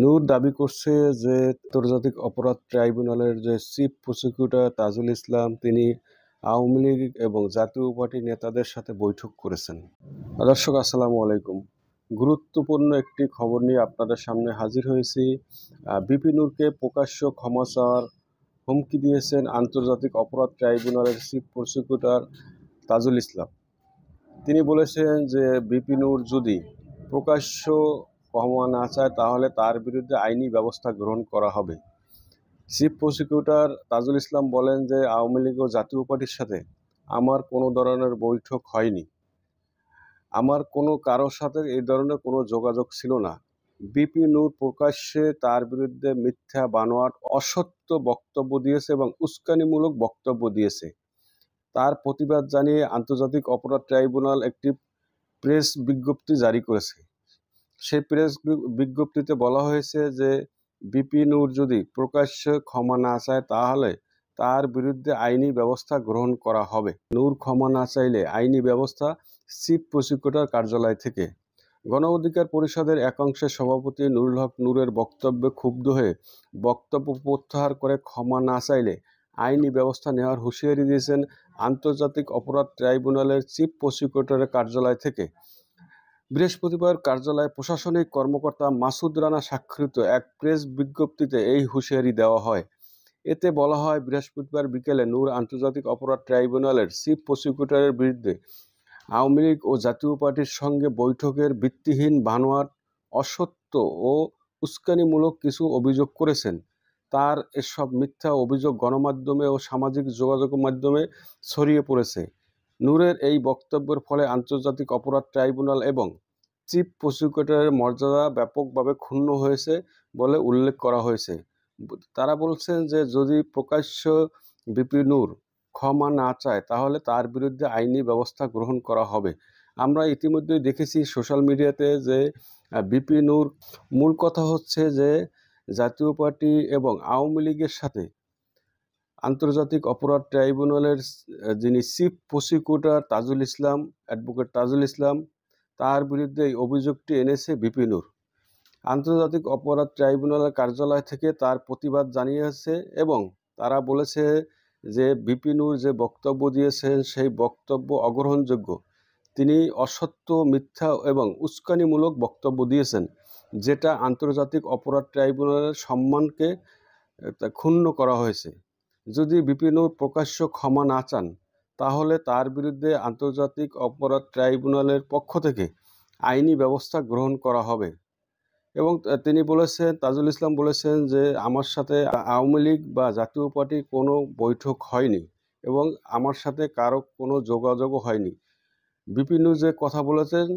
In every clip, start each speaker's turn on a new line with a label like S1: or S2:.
S1: নূর দাবি করছে যে আন্তর্জাতিক অপরাধ ট্রাইব্যুনালের যে চিফ প্রসিকিউটর তাজুল ইসলাম তিনি আওয়ামী লীগ এবং জাতীয় পার্টির নেতাদের সাথে বৈঠক করেছেন। দর্শক আসসালামু আলাইকুম। গুরুত্বপূর্ণ একটি খবর নিয়ে আপনাদের সামনে হাজির হয়েছি। বিপি নূরকে প্রকাশ্য ক্ষমা চাওয়ার হুমকি দিয়েছেন আন্তর্জাতিক অপরাধ ট্রাইব্যুনালের চিফ প্রসিকিউটর তাজুল ইসলাম। তিনি বলেছেন যে বিপি নূর যদি প্রকাশ্য ক্ষমা না চায় তাহলে তার বিরুদ্ধে আইনি ব্যবস্থা গ্রহণ করা হবে। চিফ প্রসিকিউটর তাজুল ইসলাম বলেন যে আওয়ামী লীগ ও জাতীয় পার্টির সাথে আমার কোনো ধরনের বৈঠক হয়নি, আমার কোনো কারোর সাথে এই ধরনের কোনো যোগাযোগ ছিল না। বিপি নূর প্রকাশ্যে তার বিরুদ্ধে মিথ্যা বানোয়াট অসত্য বক্তব্য দিয়েছে এবং উস্কানিমূলক বক্তব্য দিয়েছে। তার প্রতিবাদ জানিয়ে আন্তর্জাতিক অপরাধ ট্রাইব্যুনাল একটি প্রেস বিজ্ঞপ্তি জারি করেছে। সেই প্রেস বিজ্ঞপ্তিতে বলা হয়েছে যে বিপি নূর যদি প্রকাশ্যে ক্ষমা না চায় তাহলে তার বিরুদ্ধে আইনি ব্যবস্থা গ্রহণ করা হবে। নূর ক্ষমা না চাইলে আইনি ব্যবস্থা চিফ প্রসিকিউটর কার্যালয় থেকে। গণ অধিকার পরিষদের একাংশের সভাপতি নুরুল হক নূরের বক্তব্যে ক্ষুব্ধ হয়ে বক্তব্য প্রত্যাহার করে ক্ষমা না চাইলে আইনি ব্যবস্থা নেওয়ার হুঁশিয়ারি দিয়েছেন আন্তর্জাতিক অপরাধ ট্রাইব্যুনালের চিফ প্রসিকিউটরের কার্যালয় থেকে। বৃহস্পতিবার কার্যালয়ে প্রশাসনিক কর্মকর্তা মাসুদ রানা স্বাক্ষরিত এক প্রেস বিজ্ঞপ্তিতে এই হুঁশিয়ারি দেওয়া হয়। এতে বলা হয়, বৃহস্পতিবার বিকেলে নূর আন্তর্জাতিক অপরাধ ট্রাইব্যুনালের চিফ প্রসিকিউটরের বিরুদ্ধে আওয়ামী লীগ ও জাতীয় পার্টির সঙ্গে বৈঠকের ভিত্তিহীন বানোয়াট অসত্য ও উস্কানিমূলক কিছু অভিযোগ করেছেন। তার এসব মিথ্যা অভিযোগ গণমাধ্যমে ও সামাজিক যোগাযোগ মাধ্যমে ছড়িয়ে পড়েছে। নূরের এই বক্তব্যের ফলে আন্তর্জাতিক অপরাধ ট্রাইব্যুনাল এবং চিফ প্রসিকিউটরের মর্যাদা ব্যাপকভাবে ক্ষুণ্ণ হয়েছে বলে উল্লেখ করা হয়েছে। তারা বলছেন যে যদি প্রকাশ্য বিপি নূর ক্ষমা না চায় তাহলে তার বিরুদ্ধে আইনি ব্যবস্থা গ্রহণ করা হবে। আমরা ইতিমধ্যেই দেখেছি সোশ্যাল মিডিয়াতে যে বিপি নূর মূল কথা হচ্ছে যে জাতীয় পার্টি এবং আওয়ামী লীগের সাথে আন্তর্জাতিক অপরাধ ট্রাইব্যুনালের যিনি chief prosecutor Tajul Islam, advocate Tajul Islam, তার বিরুদ্ধে এই অভিযোগটি এনেছে বিপি নূর। আন্তর্জাতিক অপরাধ ট্রাইব্যুনালের কার্যালয় থেকে তার প্রতিবাদ জানিয়েছে এবং তারা বলেছে যে বিপি নূর যে বক্তব্য দিয়েছেন সেই বক্তব্য অগ্রহণযোগ্য। তিনি অসত্য, মিথ্যা এবং উস্কানিমূলক বক্তব্য দিয়েছেন, যেটা আন্তর্জাতিক অপরাধ ট্রাইব্যুনালের সম্মানকে ক্ষুণ্ণ করা হয়েছে। যদি বিপি নূর প্রকাশ্য ক্ষমা না চান তাহলে তার বিরুদ্ধে আন্তর্জাতিক অপরাধ ট্রাইব্যুনালের পক্ষ থেকে আইনি ব্যবস্থা গ্রহণ করা হবে। এবং তিনি বলেছেন, তাজুল ইসলাম বলেছেন যে আমার সাথে আওয়ামী লীগ বা জাতীয় পার্টির কোনো বৈঠক হয়নি এবং আমার সাথে কারো কোনো যোগাযোগও হয়নি। বিপি নূর যে কথা বলেছেন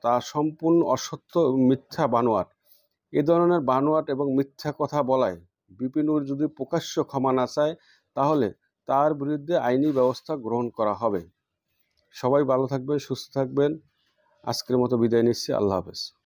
S1: তা সম্পূর্ণ অসত্য, মিথ্যা বানোয়াট। এ ধরনের বানোয়াট এবং মিথ্যা কথা বলায় বিপি নূর যদি প্রকাশ্য ক্ষমা না চায় তাহলে তার বিরুদ্ধে আইনি ব্যবস্থা গ্রহণ করা হবে। সবাই ভালো থাকবেন, সুস্থ থাকবেন। আজকের মতো বিদায় নিচ্ছি। আল্লাহ হাফেজ।